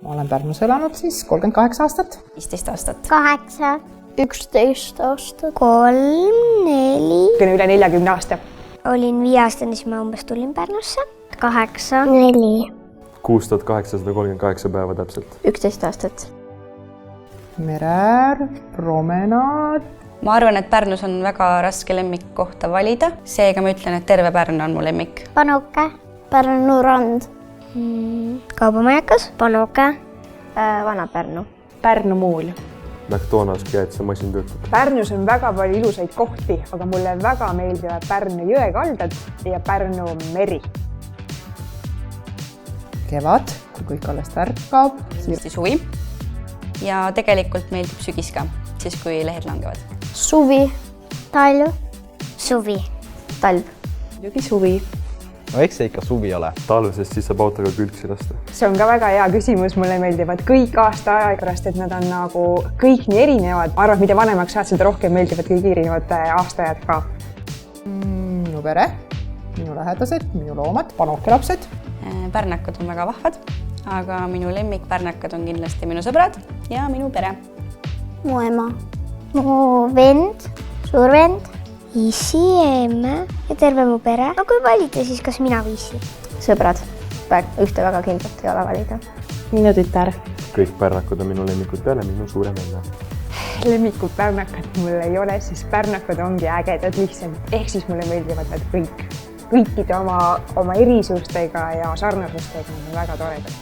Ma olen Pärnus elanud siis 38 aastat. 15 aastat. 8. 11 aastat. 3, 4. Üle 40 aasta. Olin 5-aastane, siis ma umbes tulin Pärnusse. 8, 4. 6838 päeva täpselt. 11 aastat. Mereäär, promenaad. Ma arvan, et Pärnus on väga raske lemmikkohta valida. Seega ma ütlen, et terve Pärnu on mu lemmik. Panuke. Pärnu rand. Kaubamajakas. Panuke. Vana-Pärnu. Pärnu muul. McDonald's keetsemasin töötab. Pärnus on väga palju ilusaid kohti, aga mulle väga meeldivad Pärnu jõekaldad ja Pärnu meri. Kevad, kui kõik alles tärkab. Suvi. Ja tegelikult meeldib sügis ka, siis kui lehed langevad. Suvi. Talv. Suvi. Talv. Muidugi suvi. No eks see ikka suvi ole. Talv, sest siis saab autoga külgsi lasta. See on ka väga hea küsimus, mulle meeldivad kõik aasta aegrast, et nad on nagu kõik nii erinevad. Ma arvan, et mida vanemaks saad, seda rohkem meeldivad kõik erinevad aastaajad ka. Minu pere, minu lähedased, minu loomad, panukelapsed. Pärnakad on väga vahvad, aga minu lemmik pärnakad on kindlasti minu sõbrad ja minu pere. Mu ema. Mu vend, suur vend, isi, emme ja terve mu pere. No kui valida, siis kas mina või isi? Sõbrad. Ühte väga kindlat ei ole valida. Minu tütar. Kõik pärnakud on minu lemmikud peale minu suure venna. Lemmikud pärnakad mul ei ole, siis pärnakad ongi ägedad lihtsalt. Ehk siis mulle meeldivad nad kõik. Kõikide oma erisustega ja sarnasustega on väga toredad.